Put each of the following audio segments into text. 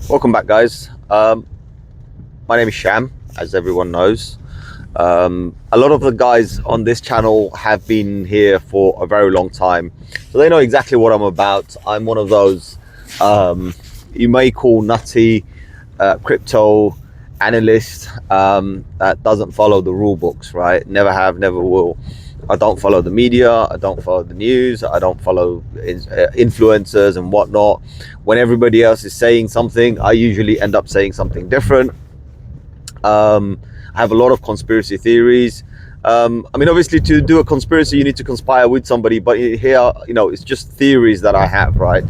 Welcome back, guys. My name is Sham, as everyone knows. A lot of the guys on this channel have been here for a very long time, so they know exactly what I'm about. I'm one of those you may call nutty crypto analyst that doesn't follow the rule books, right? Never have, never will. I don't follow the media, I don't follow the news, I don't follow influencers and whatnot. When everybody else is saying something, I usually end up saying something different. I have a lot of conspiracy theories. I mean, obviously, to do a conspiracy, you need to conspire with somebody. But here, it's just theories that I have, right?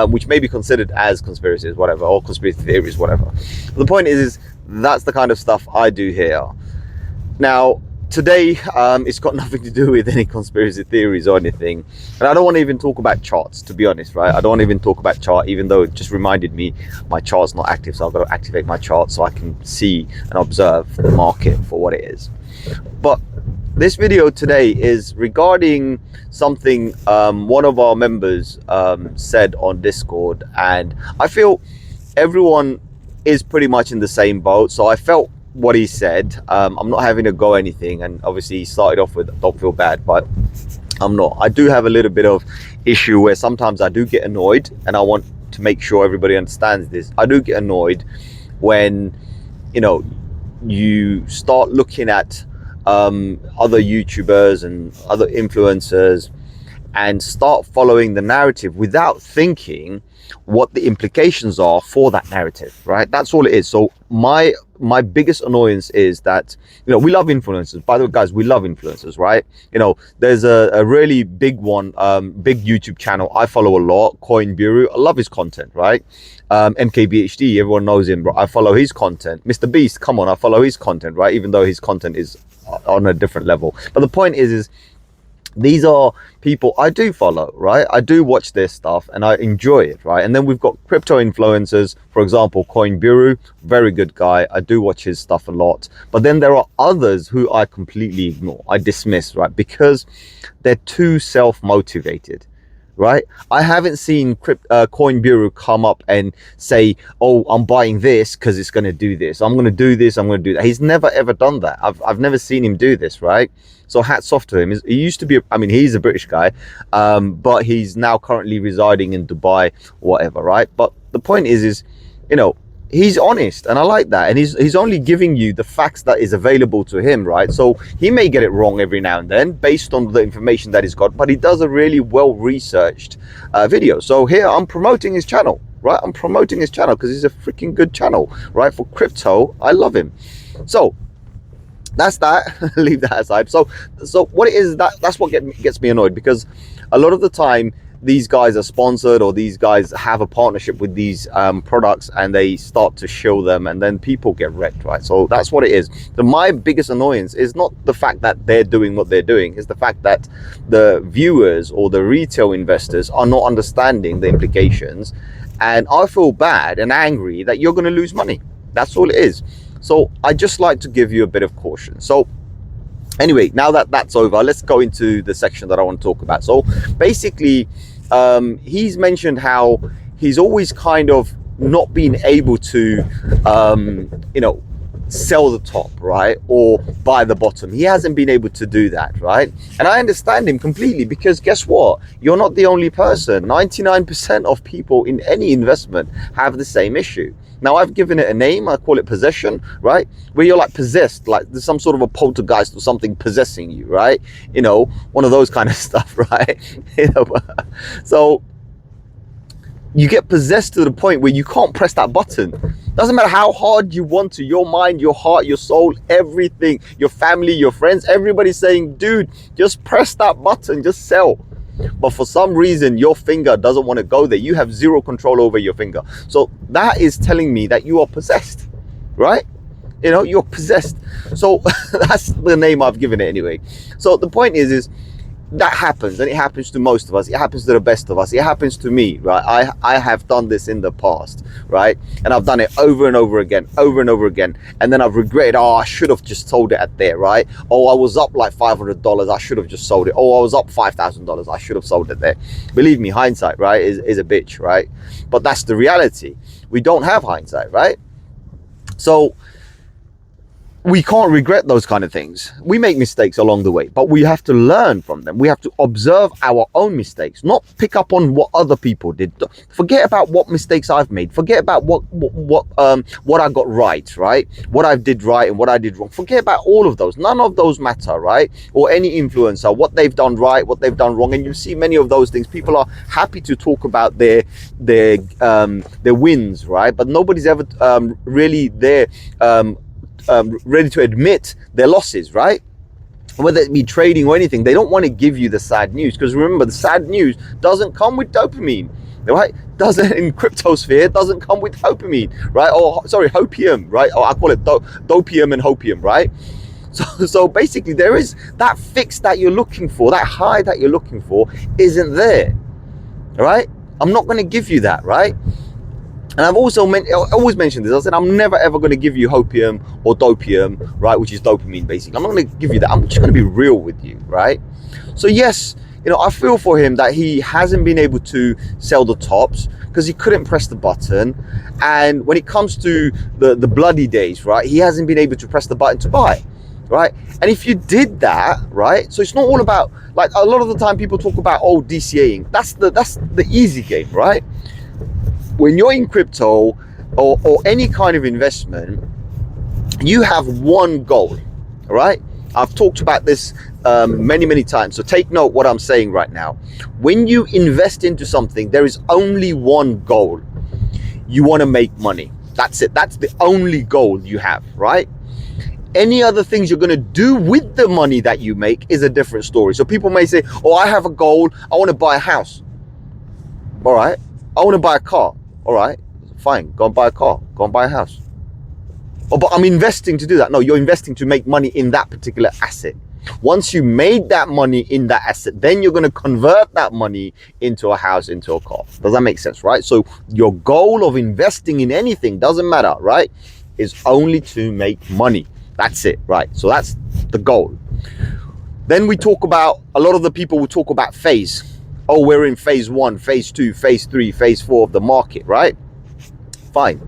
Which may be considered as conspiracies, whatever, or conspiracy theories, whatever. But the point is that's the kind of stuff I do here. Now, today, it's got nothing to do with any conspiracy theories or anything. And I don't want to even talk about charts, to be honest, right? I don't want to even talk about chart, even though it just reminded me my chart's not active. So I've got to activate my chart so I can see and observe the market for what it is. But this video today is regarding something one of our members said on Discord. And I feel everyone is pretty much in the same boat. So I felt what he said. I'm not having to go anything, and obviously he started off with don't feel bad, but I'm not. I do have a little bit of issue where sometimes I do get annoyed, and I want to make sure everybody understands this. I do get annoyed when you start looking at other YouTubers and other influencers and start following the narrative without thinking what the implications are for that narrative, right? That's all it is. So my biggest annoyance is that we love influencers. By the way, guys, we love influencers, right? There's a really big one, big YouTube channel I follow a lot, Coin Bureau. I love his content, right? MKBHD, everyone knows him, bro. I follow his content. Mr. Beast, come on, I follow his content, right? Even though his content is on a different level. But the point is these are people I do follow, right? I do watch their stuff and I enjoy it, right? And then we've got crypto influencers, for example, Coin Bureau, very good guy. I do watch his stuff a lot. But then there are others who I completely ignore, I dismiss, right? Because they're too self-motivated, right? I haven't seen Coin Bureau come up and say, oh, I'm buying this because it's going to do this. I'm going to do this. I'm going to do that. He's never, ever done that. I've never seen him do this, right? So hats off to him. He used to be, he's a British guy, but he's now currently residing in Dubai, whatever, right? But the point is, he's honest, and I like that. And he's only giving you the facts that is available to him, right? So he may get it wrong every now and then based on the information that he's got, but he does a really well-researched video. So here I'm promoting his channel, right? I'm promoting his channel because he's a freaking good channel, right? For crypto, I love him. So that's that. Leave that aside. So what it is, that's what gets me annoyed, because a lot of the time these guys are sponsored, or these guys have a partnership with these products, and they start to show them, and then people get wrecked, right? So that's what it is. So my biggest annoyance is not the fact that they're doing what they're doing, it's the fact that the viewers or the retail investors are not understanding the implications, and I feel bad and angry that you're going to lose money. That's all it is. So I just like to give you a bit of caution. So anyway, now that that's over, let's go into the section that I want to talk about. So basically, he's mentioned how he's always kind of not been able to, sell the top, right? Or buy the bottom. He hasn't been able to do that, right? And I understand him completely, because guess what? You're not the only person. 99% of people in any investment have the same issue. Now, I've given it a name. I call it possession, right? Where you're like possessed, like there's some sort of a poltergeist or something possessing you, right? One of those kind of stuff, right? So you get possessed to the point where you can't press that button. Doesn't matter how hard you want to, your mind, your heart, your soul, everything, your family, your friends, everybody's saying, dude, just press that button, just sell. But for some reason, your finger doesn't want to go there. You have zero control over your finger. So that is telling me that you are possessed, right? You're possessed. So that's the name I've given it anyway. So the point is that happens, and it happens to most of us. It happens to the best of us. It happens to me, right? I have done this in the past, right? And I've done it over and over again, and then I've regretted, oh, I should have just sold it at there, right? Oh, I was up like $500, I should have just sold it. Oh, I was up $5,000, I should have sold it there. Believe me, hindsight, right, is a bitch, right? But that's the reality. We don't have hindsight, right? So we can't regret those kind of things. We make mistakes along the way, but we have to learn from them. We have to observe our own mistakes, not pick up on what other people did. Forget about what mistakes I've made. Forget about what I got right, right? What I did right and what I did wrong. Forget about all of those. None of those matter, right? Or any influencer, what they've done right, what they've done wrong. And you see many of those things. People are happy to talk about their wins, right? But nobody's ever really there. Ready to admit their losses, right? Whether it be trading or anything, they don't want to give you the sad news, because remember, the sad news doesn't come with dopamine, right? Doesn't, in cryptosphere, doesn't come with dopamine, right? Or sorry, hopium, right? Or I call it dopium and hopium, right? So basically, there is that fix that you're looking for, that high that you're looking for, isn't there, right? I'm not going to give you that, right? And I've also always mentioned this. I said, I'm never ever going to give you hopium or dopium, right? Which is dopamine, basically. I'm not going to give you that. I'm just going to be real with you, right? So yes, I feel for him that he hasn't been able to sell the tops because he couldn't press the button. And when it comes to the bloody days, right, he hasn't been able to press the button to buy, right? And if you did that, right, so it's not all about, like, a lot of the time people talk about, oh, DCAing. That's the easy game, right? When you're in crypto or any kind of investment, you have one goal, right? I've talked about this many times, so take note what I'm saying right now. When you invest into something, there is only one goal. You want to make money. That's it. That's the only goal you have, right? Any other things you're going to do with the money that you make is a different story. So people may say, oh, I have a goal. I want to buy a house. All right. I want to buy a car. All right, fine, go and buy a car, go and buy a house. Oh, but I'm investing to do that. No, you're investing to make money in that particular asset. Once you made that money in that asset, then you're going to convert that money into a house, into a car. Does that make sense, right? So your goal of investing in anything, doesn't matter, right, is only to make money. That's it, right? So that's the goal. Then we talk about, a lot of the people will talk about phase. Oh, we're in phase 1, phase 2, phase 3, phase 4 of the market, right? Fine.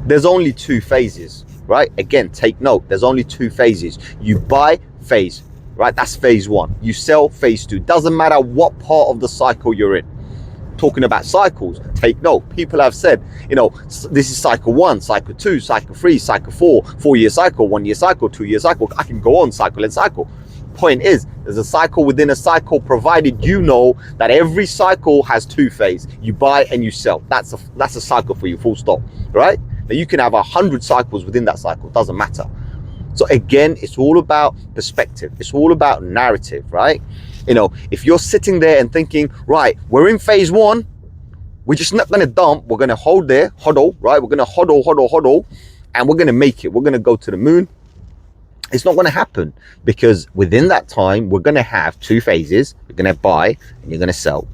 There's only 2 phases, right? Again, take note, there's only 2 phases. You buy, phase, right? That's phase 1. You sell, phase 2. Doesn't matter what part of the cycle you're in. Talking about cycles, take note. People have said, this is cycle 1, cycle 2, cycle 3, cycle 4, 4-year cycle, 1-year cycle, 2-year cycle. I can go on cycle and cycle. Point is, there's a cycle within a cycle, provided you know that every cycle has 2 phases. You buy and you sell. That's a cycle for you, full stop, right? Now you can have 100 cycles within that cycle, doesn't matter. So again, it's all about perspective. It's all about narrative, right? If you're sitting there and thinking, right, we're in phase 1, we're just not going to dump, we're going to hold there, hodl, right? We're going to hodl, and we're going to make it. We're going to go to the moon. It's not going to happen, because within that time, we're going to have 2 phases. You're going to buy and you're going to sell.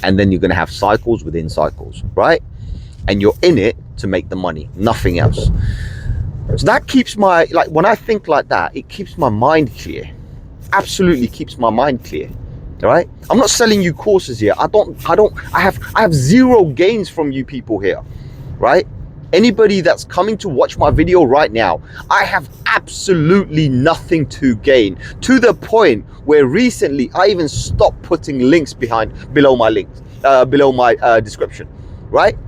And then you're going to have cycles within cycles, right? And you're in it to make the money, nothing else. So that keeps when I think like that, it keeps my mind clear. Absolutely keeps my mind clear, right? I'm not selling you courses here. I have zero gains from you people here, right? Anybody that's coming to watch my video right now, I have absolutely nothing to gain, to the point where recently I even stopped putting links below my description, right?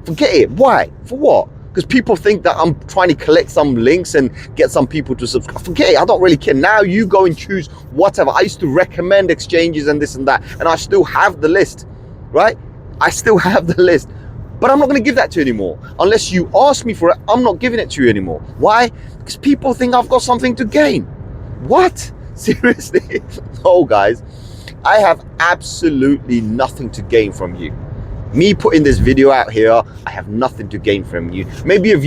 Forget it. Why? For what? Because people think that I'm trying to collect some links and get some people to subscribe. Forget it. I don't really care. Now you go and choose whatever. I used to recommend exchanges and this and that, and I still have the list, right? I still have the list. But I'm not going to give that to you anymore. Unless you ask me for it, I'm not giving it to you anymore. Why? Because people think I've got something to gain. What? Seriously? No, guys. I have absolutely nothing to gain from you. Me putting this video out here, I have nothing to gain from you. Maybe if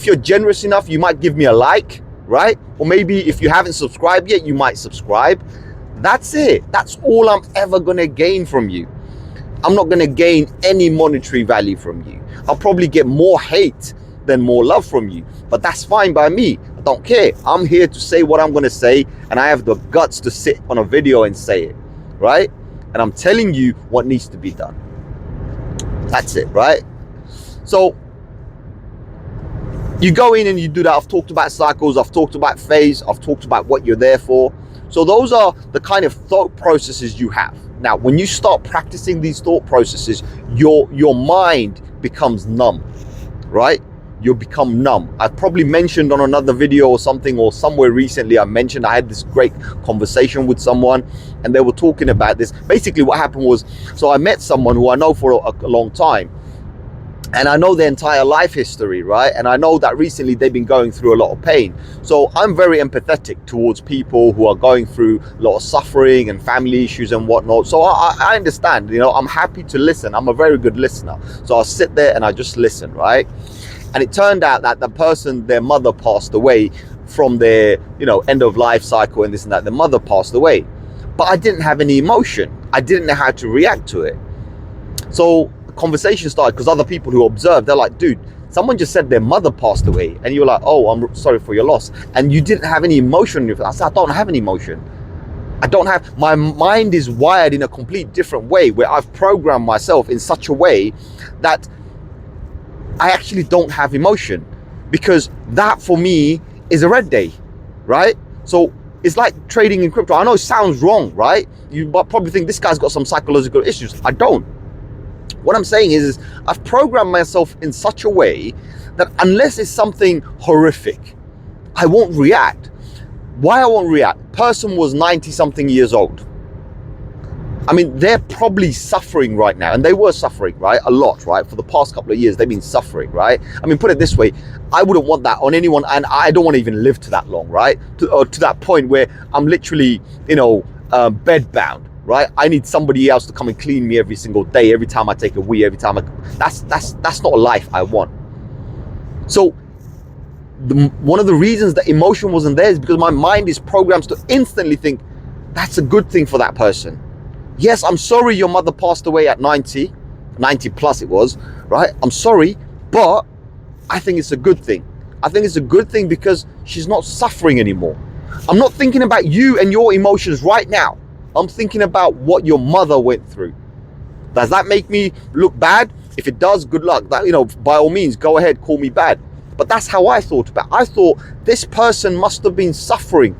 you're generous enough, you might give me a like, right? Or maybe if you haven't subscribed yet, you might subscribe. That's it. That's all I'm ever going to gain from you. I'm not going to gain any monetary value from you. I'll probably get more hate than more love from you, but that's fine by me. I don't care. I'm here to say what I'm going to say, and I have the guts to sit on a video and say it, right? And I'm telling you what needs to be done. That's it, right? So you go in and you do that. I've talked about cycles, I've talked about phase, I've talked about what you're there for. So those are the kind of thought processes you have. Now, when you start practicing these thought processes, your mind becomes numb, right? You'll become numb. I've probably mentioned on another video or something, or somewhere recently, I mentioned I had this great conversation with someone and they were talking about this. Basically what happened was, so I met someone who I know for a long time, and I know their entire life history, right? And I know that recently they've been going through a lot of pain. So I'm very empathetic towards people who are going through a lot of suffering and family issues and whatnot. So I understand, you know, I'm happy to listen. I'm a very good listener. So I sit there and I just listen, right? And it turned out that the person, their mother passed away from their, you know, end of life cycle and this and that. The mother passed away, but I didn't have any emotion. I didn't know how to react to it. So conversation started because other people who observed, they're like, dude, someone just said their mother passed away, and you're like, oh, I'm sorry for your loss, and you didn't have any emotion in your face. I said, I don't have any emotion. I don't have, my mind is wired in a complete different way, where I've programmed myself in such a way that I actually don't have emotion, because that for me is a red day, right? So it's like trading in crypto. I know it sounds wrong, right? You probably think this guy's got some psychological issues. I don't. What I'm saying is I've programmed myself in such a way that unless it's something horrific, I won't react. Why I won't react? Person was 90 something years old. I mean, they're probably suffering right now, and they were suffering, right? A lot, right? For the past couple of years, they've been suffering, right? I mean, put it this way, I wouldn't want that on anyone, and I don't want to even live to that long, right? To that point where I'm literally, you know, bed bound. Right? I need somebody else to come and clean me every single day, every time I take a wee, every time that's not a life I want. So one of the reasons that emotion wasn't there is because my mind is programmed to instantly think that's a good thing for that person. Yes, I'm sorry your mother passed away at 90 plus it was, right? I'm sorry, but I think it's a good thing. I think it's a good thing because she's not suffering anymore. I'm not thinking about you and your emotions right now. I'm thinking about what your mother went through. Does that make me look bad? If it does, good luck. That, you know, by all means, go ahead, call me bad. But that's how I thought about it. I thought this person must have been suffering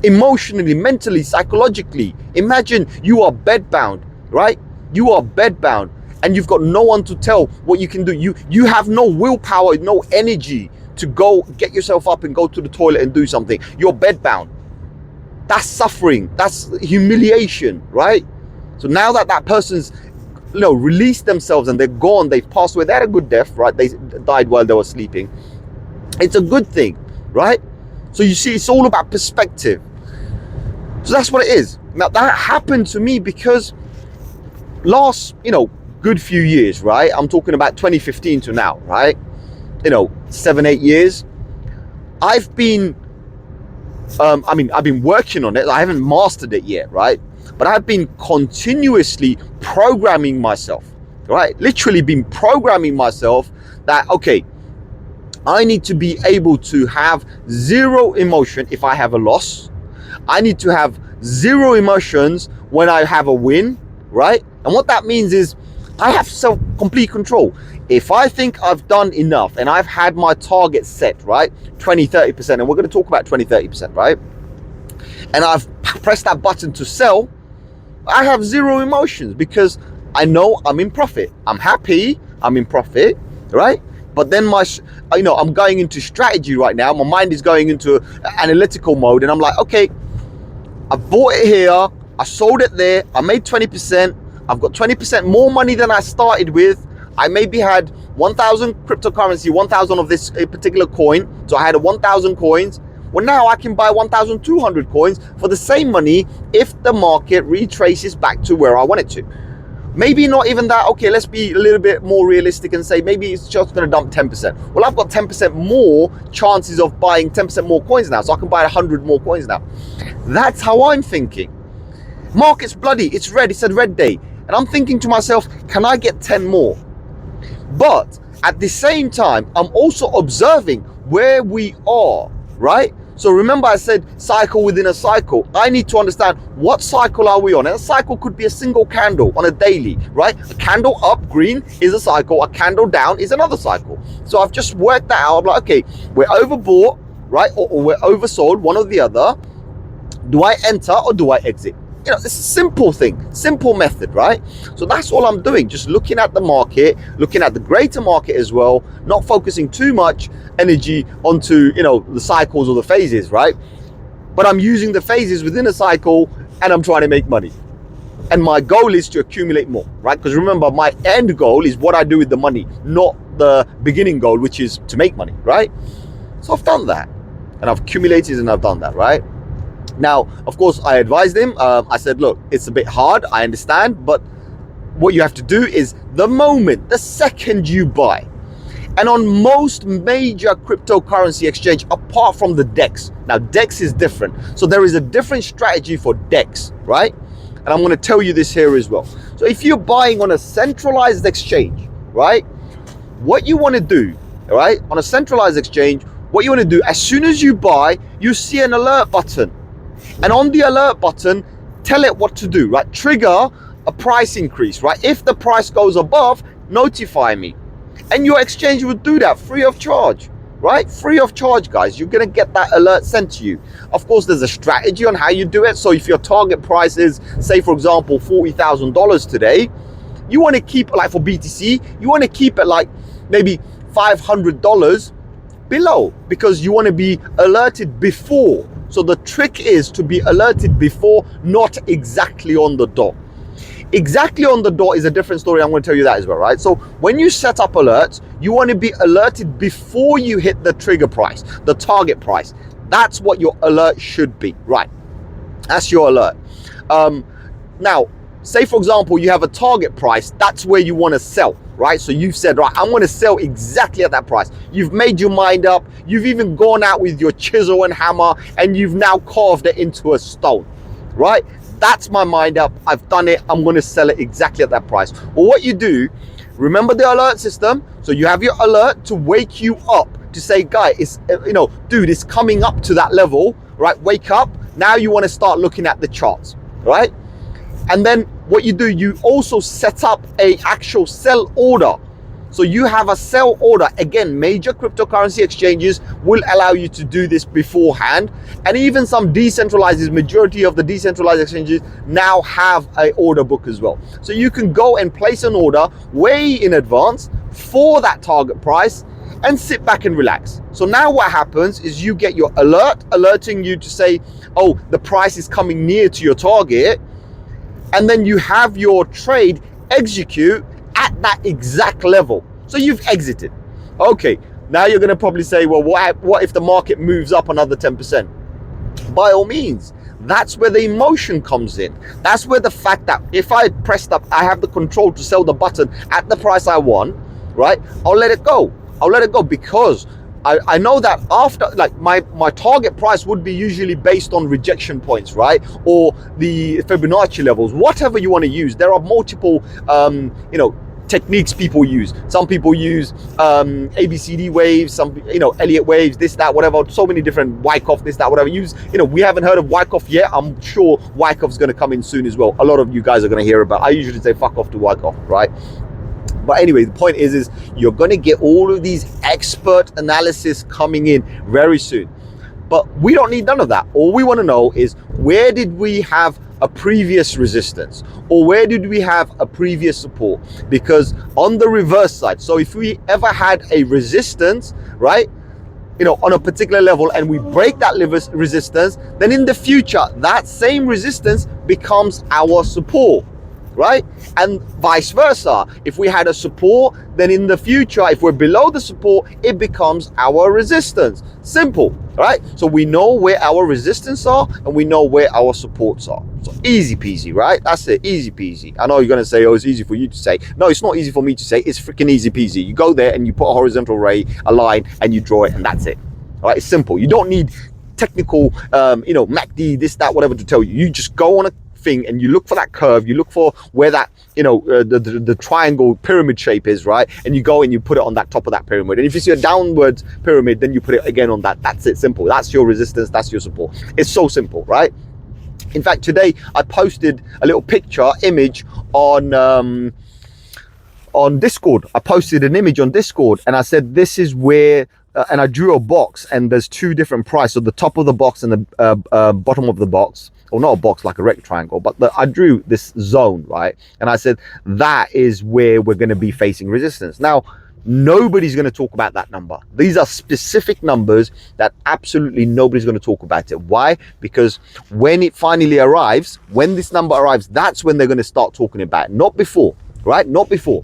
emotionally, mentally, psychologically. Imagine you are bedbound, right? You are bedbound and you've got no one to tell what you can do. You have no willpower, no energy to go get yourself up and go to the toilet and do something. You're bedbound. That's suffering. That's humiliation, right? So now that that person's, you know, released themselves and they're gone, they've passed away, they had a good death, right? They died while they were sleeping. It's a good thing, right? So you see, it's all about perspective. So that's what it is. Now that happened to me because last, you know, good few years, right? I'm talking about 2015 to now, right? You know, 7-8 years. I've been I've been working on it. I haven't mastered it yet, right? But I've been continuously programming myself, right? Literally been programming myself that, okay, I need to be able to have zero emotion if I have a loss. I need to have zero emotions when I have a win, right? And what that means is I have complete control. If I think I've done enough and I've had my target set, right? 20-30%, and we're going to talk about 20-30%, right? And I've pressed that button to sell, I have zero emotions because I know I'm in profit. I'm happy, I'm in profit, right? But then I'm going into strategy right now. My mind is going into analytical mode and I'm like, okay, I bought it here, I sold it there, I made 20%, I've got 20% more money than I started with. I maybe had 1,000 cryptocurrency, 1,000 of this particular coin. So I had 1,000 coins. Well, now I can buy 1,200 coins for the same money if the market retraces back to where I want it to. Maybe not even that. Okay, let's be a little bit more realistic and say maybe it's just going to dump 10%. Well, I've got 10% more chances of buying 10% more coins now. So I can buy 100 more coins now. That's how I'm thinking. Market's bloody, it's red, it's a red day. And I'm thinking to myself, can I get 10 more? But at the same time, I'm also observing where we are, right? So remember I said cycle within a cycle. I need to understand what cycle are we on. And a cycle could be a single candle on a daily, right? A candle up, green, is a cycle. A candle down is another cycle. So I've just worked that out. I'm like, okay, we're overbought, right? Or we're oversold, one or the other. Do I enter or do I exit? You know, it's a simple thing, simple method, right? So that's all I'm doing, just looking at the market, looking at the greater market as well, not focusing too much energy onto, you know, the cycles or the phases, right? But I'm using the phases within a cycle and I'm trying to make money. And my goal is to accumulate more, right? Because remember, my end goal is what I do with the money, not the beginning goal, which is to make money, right? So I've done that and I've accumulated and I've done that, right? Now, of course, I advised him. I said, look, it's a bit hard, I understand, but what you have to do is the second you buy, and on most major cryptocurrency exchange, apart from the DEX. Now, DEX is different. So there is a different strategy for DEX, right? And I'm going to tell you this here as well. So if you're buying on a centralized exchange, right, what you want to do, right, on a centralized exchange, what you want to do, as soon as you buy, you see an alert button. And on the alert button, tell it what to do, right? Trigger a price increase, right? If the price goes above, notify me. And your exchange will do that free of charge, right? Free of charge, guys. You're going to get that alert sent to you. Of course, there's a strategy on how you do it. So if your target price is, say, for example, $40,000 today, you want to keep, like for BTC, you want to keep it like maybe $500 below, because you want to be alerted before. So the trick is to be alerted before, not exactly on the dot. Exactly on the dot is a different story. I'm going to tell you that as well, right? So when you set up alerts, you want to be alerted before you hit the trigger price, the target price. That's what your alert should be, right? That's your alert. Now, say for example, you have a target price. That's where you want to sell, right? So you've said, right, I'm going to sell exactly at that price. You've made your mind up. You've even gone out with your chisel and hammer and you've now carved it into a stone, right? That's my mind up. I've done it. I'm going to sell it exactly at that price. Well, what you do, remember the alert system. So you have your alert to wake you up, to say, guy, it's, you know, dude, it's coming up to that level, right? Wake up. Now you want to start looking at the charts, right? And then what you do, you also set up a actual sell order. So you have a sell order. Again, major cryptocurrency exchanges will allow you to do this beforehand. And even some decentralized, majority of the decentralized exchanges now have an order book as well. So you can go and place an order way in advance for that target price and sit back and relax. So now what happens is you get your alert, alerting you to say, oh, the price is coming near to your target. And then you have your trade execute at that exact level. So you've exited. Okay, now you're going to probably say, well, what if the market moves up another 10%? By all means, that's where the emotion comes in. That's where the fact that if I pressed up, I have the control to sell the button at the price I want, right? I'll let it go. I'll let it go because I know that after, like, my target price would be usually based on rejection points, right? Or the Fibonacci levels, whatever you want to use. There are multiple, you know, techniques people use. Some people use ABCD waves, some, you know, Elliott waves, this, that, whatever. So many different Wyckoff, this, that, whatever. Use, you know, we haven't heard of Wyckoff yet. I'm sure Wyckoff's going to come in soon as well. A lot of you guys are going to hear about. I usually say fuck off to Wyckoff, right? But anyway, the point is you're going to get all of these expert analysis coming in very soon. But we don't need none of that. All we want to know is, where did we have a previous resistance, or where did we have a previous support? Because on the reverse side, so if we ever had a resistance, right, you know, on a particular level, and we break that resistance, then in the future, that same resistance becomes our support, right? And vice versa. If we had a support, then in the future, if we're below the support, it becomes our resistance. Simple, right? So we know where our resistance are and we know where our supports are. So easy peasy, right? That's it, easy peasy. I know you're gonna say, oh, it's easy for you to say. No, it's not easy for me to say. It's freaking easy peasy. You go there and you put a horizontal ray, a line, and you draw it, and that's it. All right, it's simple. You don't need technical, you know, MACD, this, that, whatever to tell you. You just go on a thing and you look for that curve, you look for where that, the triangle pyramid shape is, right? And you go and you put it on that top of that pyramid. And if you see a downward pyramid, then you put it again on that. That's it, simple. That's your resistance, that's your support. It's so simple, right? In fact, today I posted a little image on Discord. I posted an image on Discord and I said, this is where, and I drew a box and there's two different prices. So the top of the box and the bottom of the box, or not a box like a rectangle, but I drew this zone, right? And I said, that is where we're going to be facing resistance. Now, nobody's going to talk about that number. These are specific numbers that absolutely nobody's going to talk about it. Why? Because when it finally arrives, when this number arrives, that's when they're going to start talking about it. Not before, right? Not before.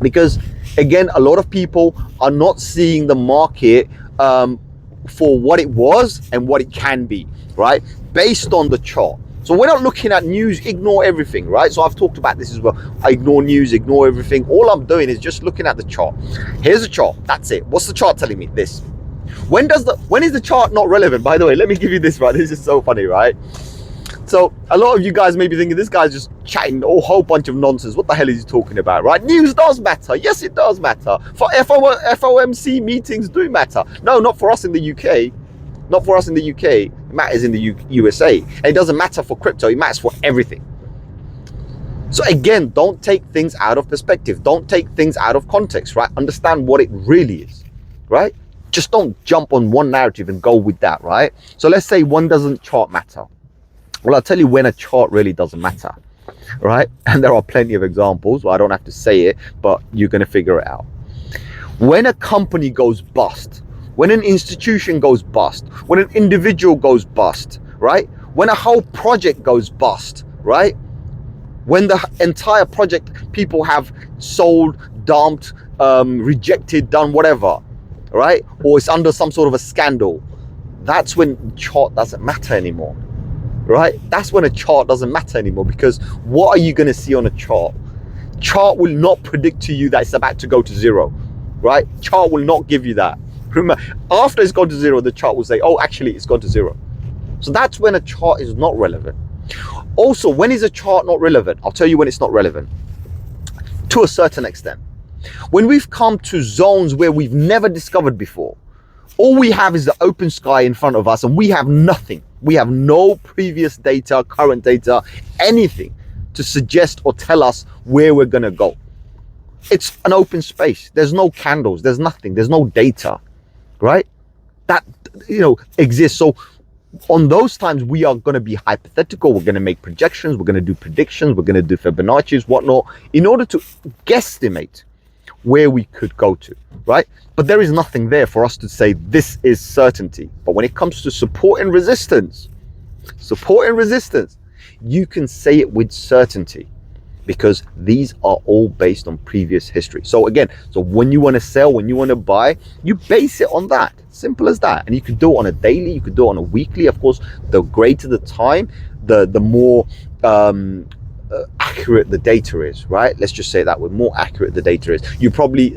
Because again, a lot of people are not seeing the market for what it was and what it can be, right? Based on the chart. So we're not looking at news, ignore everything, right? So I've talked about this as well. I ignore news, ignore everything. All I'm doing is just looking at the chart. Here's the chart, that's it. What's the chart telling me? This. When is the chart not relevant? By the way, let me give you this, right? This is so funny, right? So a lot of you guys may be thinking, this guy's just chatting a whole bunch of nonsense. What the hell is he talking about, right? News does matter. Yes, it does matter. For FOMC meetings do matter. No, not for us in the UK. Not for us in the UK. It matters in the USA. And it doesn't matter for crypto. It matters for everything. So again, don't take things out of perspective. Don't take things out of context, right? Understand what it really is, right? Just don't jump on one narrative and go with that, right? So let's say one doesn't chart matter. Well, I'll tell you when a chart really doesn't matter, right? And there are plenty of examples. Well, I don't have to say it, but you're going to figure it out. When a company goes bust, when an institution goes bust, when an individual goes bust, right? When a whole project goes bust, right? When the entire project people have sold, dumped, rejected, done whatever, right? Or it's under some sort of a scandal. That's when the chart doesn't matter anymore, right? That's when a chart doesn't matter anymore, because what are you going to see on a chart? Chart will not predict to you that it's about to go to zero, right? Chart will not give you that. Remember, after it's gone to zero, the chart will say, oh, actually, it's gone to zero. So that's when a chart is not relevant. Also, when is a chart not relevant? I'll tell you when it's not relevant. To a certain extent. When we've come to zones where we've never discovered before, all we have is the open sky in front of us and we have nothing. We have no previous data, current data, anything to suggest or tell us where we're going to go. It's an open space. There's no candles. There's nothing. There's no data, right? That, exists. So on those times, we are going to be hypothetical. We're going to make projections. We're going to do predictions. We're going to do Fibonacci's, whatnot, in order to guesstimate where we could go to, right? But there is nothing there for us to say this is certainty. But when it comes to support and resistance, you can say it with certainty, because these are all based on previous history. So again, when you want to sell, when you want to buy, you base it on that. Simple as that. And you could do it on a daily, you could do it on a weekly. Of course, the greater the time, the more accurate the data is, right? Let's just say that way, more accurate the data is.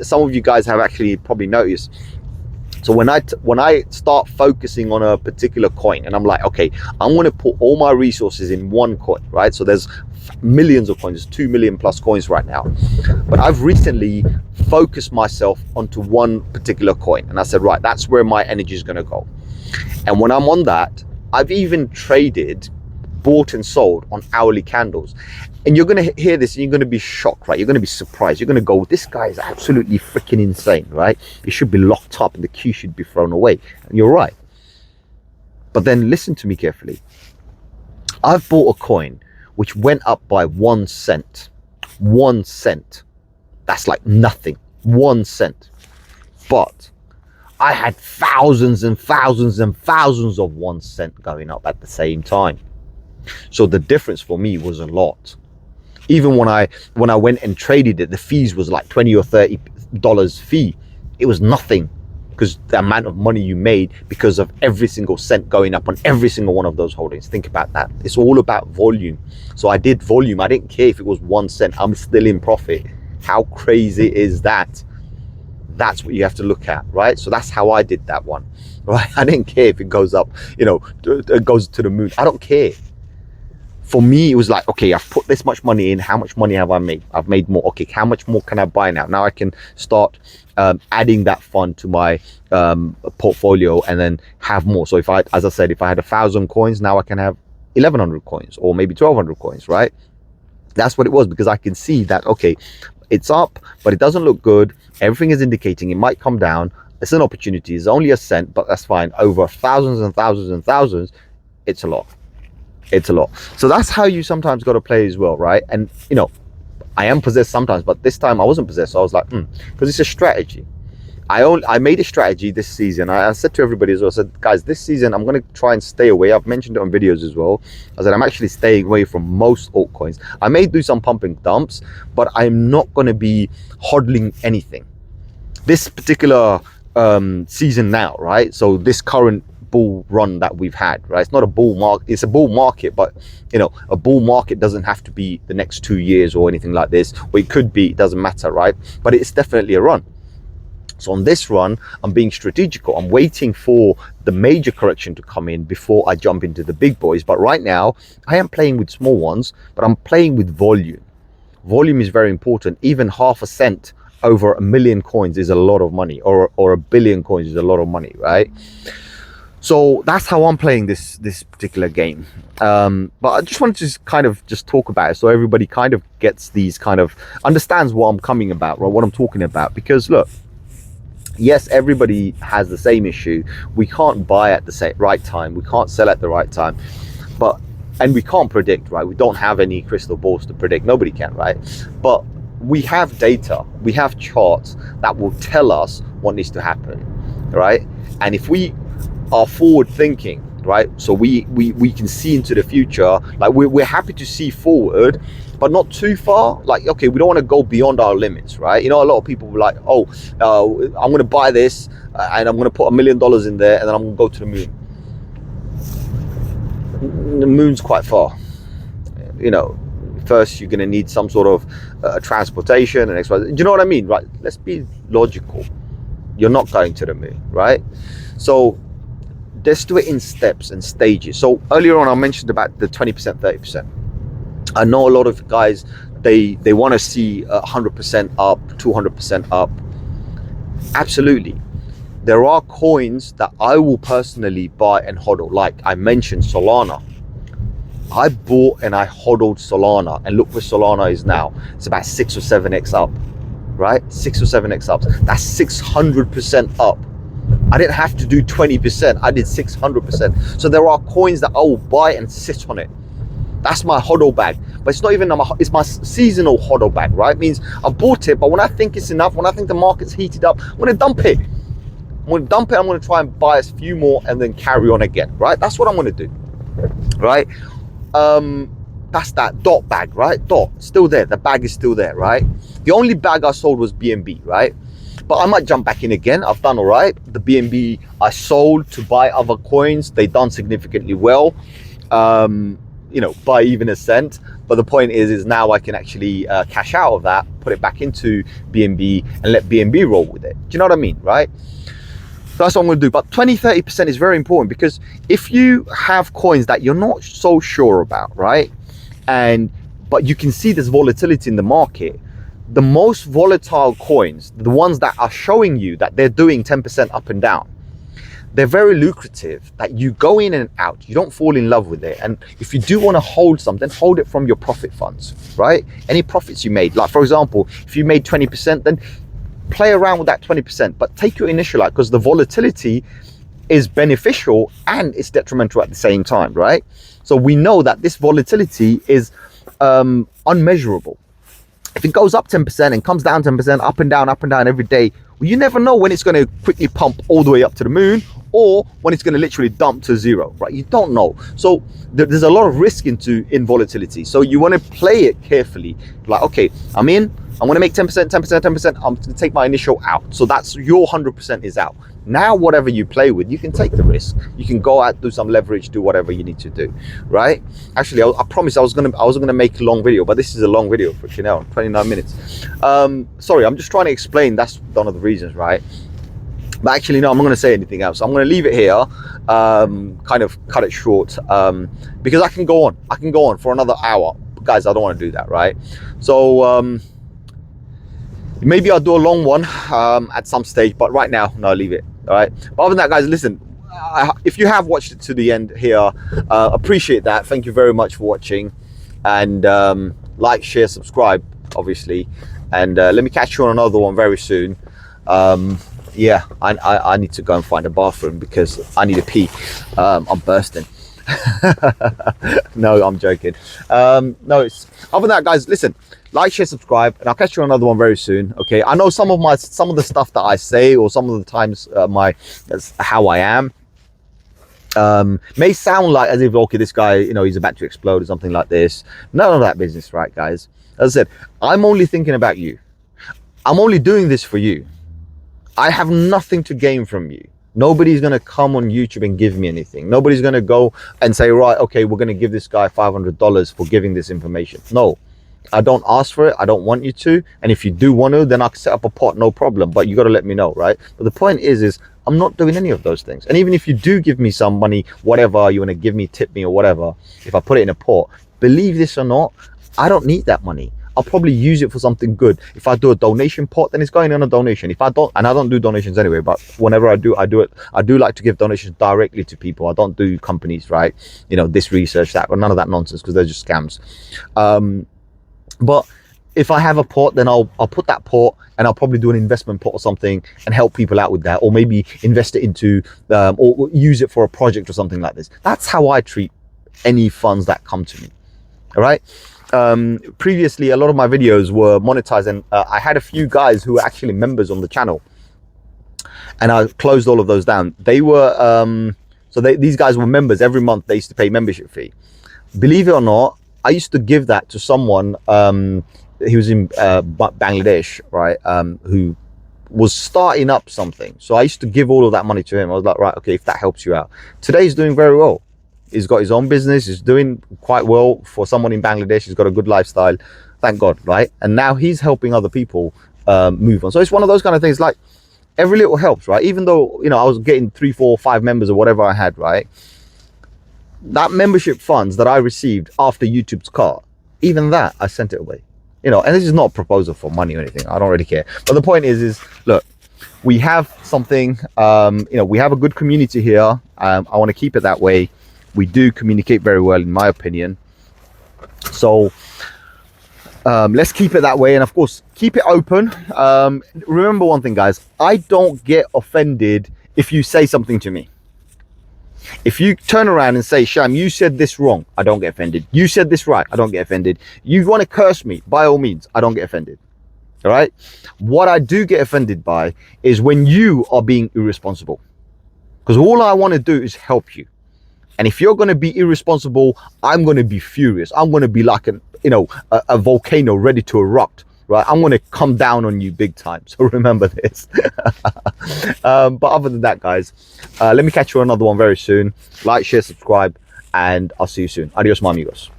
Some of you guys have actually probably noticed. So when I start focusing on a particular coin and I'm like, okay, I'm going to put all my resources in one coin, right? So there's millions of coins, 2 million plus coins right now. But I've recently focused myself onto one particular coin. And I said, right, that's where my energy is going to go. And when I'm on that, I've even traded, bought and sold on hourly candles. And you're going to hear this and you're going to be shocked, right? You're going to be surprised. You're going to go, this guy is absolutely freaking insane, right? He should be locked up and the key should be thrown away. And you're right. But then listen to me carefully. I've bought a coin which went up by 1 cent. 1 cent. That's like nothing. 1 cent. But I had thousands and thousands and thousands of 1 cent going up at the same time. So the difference for me was a lot. Even when I went and traded it, the fees was like $20 or $30 fee. It was nothing, because the amount of money you made because of every single cent going up on every single one of those holdings. Think about that. It's all about volume. So I did volume. I didn't care if it was 1 cent. I'm still in profit. How crazy is that? That's what you have to look at, right? So that's how I did that one, right? I didn't care if it goes up, it goes to the moon. I don't care. for me, it was like, okay, I've put this much money in. How much money have I made? I've made more. Okay, how much more can I buy now? Now I can start adding that fund to my portfolio and then have more. So if I, as I said, if I had 1,000 coins, now I can have 1,100 coins or maybe 1,200 coins, right? That's what it was, because I can see that, okay, it's up, but it doesn't look good. Everything is indicating it might come down. It's an opportunity. It's only a cent, but that's fine. Over thousands and thousands and thousands, it's a lot. It's a lot. So that's how you sometimes got to play as well, right? And you know, I am possessed sometimes, but this time I wasn't possessed. So I was like, because it's a strategy. I made a strategy this season. I said to everybody as well, I said, guys, this season I'm going to try and stay away. I've mentioned it on videos as well. I said I'm actually staying away from most altcoins. I may do some pump and dumps, but I'm not going to be hodling anything. This particular season now, right? So this current bull run that we've had, right? It's not a bull market, it's a bull market, but you know, a bull market doesn't have to be the next 2 years or anything like this, or it could be, it doesn't matter, right? But it's definitely a run. So on this run, I'm being strategical. I'm waiting for the major correction to come in before I jump into the big boys. But right now, I am playing with small ones, but I'm playing with volume. Volume is very important. Even half a cent over 1 million coins is a lot of money, or 1 billion coins is a lot of money, right? So that's how I'm playing this particular game. But I just wanted to kind of just talk about it so everybody kind of gets these kind of understands what I'm coming about, right? What I'm talking about. Because look, yes, everybody has the same issue. We can't buy at the right time. We can't sell at the right time. And we can't predict, right? We don't have any crystal balls to predict. Nobody can, right? But we have data. We have charts that will tell us what needs to happen, right? And if we are forward thinking, right? So we can see into the future. Like we're happy to see forward, but not too far. Like, okay, we don't want to go beyond our limits, right? You know, a lot of people were like, oh, I'm going to buy this and I'm going to put $1 million in there and then I'm going to go to the moon. The moon's quite far. You know, first you're going to need some sort of transportation and XYZ. Do you know what I mean? Right? Let's be logical. You're not going to the moon, right? So let's do it in steps and stages. So earlier on, I mentioned about the 20%, 30%. I know a lot of guys, they want to see 100% up, 200% up. Absolutely. There are coins that I will personally buy and hodl. Like I mentioned Solana. I bought and I hodled Solana, and look where Solana is now. It's about 6 or 7x up, right? 6 or 7x up. That's 600% up. I didn't have to do 20%. I did 600%. So there are coins that I will buy and sit on it. That's my hodl bag. But it's not even, it's my seasonal hodl bag, right? It means I bought it, but when I think it's enough, when I think the market's heated up, I'm going to dump it. I'm going to dump it. I'm going to try and buy a few more and then carry on again, right? That's what I'm going to do, right? That's that dot bag, right? Dot, still there. The bag is still there, right? The only bag I sold was BNB, right? But I might jump back in again. I've done all right. The BNB I sold to buy other coins. They done significantly well. You know, by even a cent. But the point is now I can actually cash out of that, put it back into BNB and let BNB roll with it. Do you know what I mean, right? So that's what I'm going to do. But 20-30% is very important, because if you have coins that you're not so sure about, right? But you can see there's volatility in the market. The most volatile coins, the ones that are showing you that they're doing 10% up and down, they're very lucrative, that you go in and out. You don't fall in love with it. And if you do want to hold something, hold it from your profit funds, right? Any profits you made. Like, for example, if you made 20%, then play around with that 20%, but take your initial out, because the volatility is beneficial and it's detrimental at the same time, right? So we know that this volatility is unmeasurable. If it goes up 10% and comes down 10%, up and down every day, well, you never know when it's going to quickly pump all the way up to the moon, or when it's going to literally dump to zero, right? You don't know. So there's a lot of risk in volatility. So you want to play it carefully. Like, okay, I'm in, I'm going to make 10%, 10%, 10%. I'm going to take my initial out. So that's your 100% is out. Now, whatever you play with, you can take the risk. You can go out, do some leverage, do whatever you need to do, right? Actually, I promised I was gonna make a long video, but this is a long video for 29 minutes. Sorry, I'm just trying to explain. That's one of the reasons, right? But actually, no, I'm not going to say anything else. I'm going to leave it here, kind of cut it short, because I can go on for another hour. But guys, I don't want to do that, right? So maybe I'll do a long one at some stage, but right now, no, leave it. All right. But other than that, guys, listen, if you have watched it to the end here, appreciate that. Thank you very much for watching, and like, share, subscribe, obviously, and let me catch you on another one very soon. Yeah, I need to go and find a bathroom because I need a pee. I'm bursting. No, I'm joking. No, it's other than that, guys, listen, like, share, subscribe, and I'll catch you on another one very soon. Okay, I know some of the stuff that I say, or some of the times that's how I am, may sound like as if, okay, this guy, you know, he's about to explode or something like this. None of that business, right, guys? As I said, I'm only thinking about you. I'm only doing this for you. I have nothing to gain from you. Nobody's going to come on YouTube and give me anything. Nobody's going to go and say, right, okay, we're going to give this guy $500 for giving this information. No, I don't ask for it. I don't want you to. And if you do want to, then I'll set up a pot, no problem. But you got to let me know, right? But the point is I'm not doing any of those things. And even if you do give me some money, whatever, you want to give me, tip me or whatever, if I put it in a pot, believe this or not, I don't need that money. I'll probably use it for something good. If I do a donation pot, then it's going on a donation. If I don't, and I don't do donations anyway, but whenever I do it. I do like to give donations directly to people. I don't do companies, right? You know, this research, that, or none of that nonsense, because they're just scams. But if I have a pot, then I'll put that pot, and I'll probably do an investment pot or something and help people out with that, or maybe invest it into, or use it for a project or something like this. That's how I treat any funds that come to me. All right. Previously, a lot of my videos were monetized, and I had a few guys who were actually members on the channel, and I closed all of those down. They were these guys were members. Every month they used to pay membership fee. Believe it or not, I used to give that to someone. He was in Bangladesh, right? Who was starting up something. So I used to give all of that money to him. I was like, right, okay, if that helps you out. Today he's doing very well. He's got his own business. He's doing quite well for someone in Bangladesh. He's got a good lifestyle, thank God, right? And now he's helping other people move on. So it's one of those kind of things, like every little helps, right? Even though, you know, I was getting 3, 4, 5 members or whatever I had, right? That membership funds that I received after YouTube's cut, even that, I sent it away. You know, and this is not a proposal for money or anything. I don't really care. But the point is look, we have something, you know, we have a good community here. I want to keep it that way. We do communicate very well, in my opinion. So let's keep it that way, and of course keep it open. Remember one thing, guys, I don't get offended if you say something to me. If you turn around and say, Sham, you said this wrong, I don't get offended. You said this right, I don't get offended. You want to curse me, by all means, I don't get offended. All right? What I do get offended by is when you are being irresponsible, because all I want to do is help you. And if you're going to be irresponsible, I'm going to be furious. I'm going to be like a volcano ready to erupt, right? I'm going to come down on you big time. So remember this. But other than that, guys, let me catch you on another one very soon. Like, share, subscribe, and I'll see you soon. Adios, my amigos.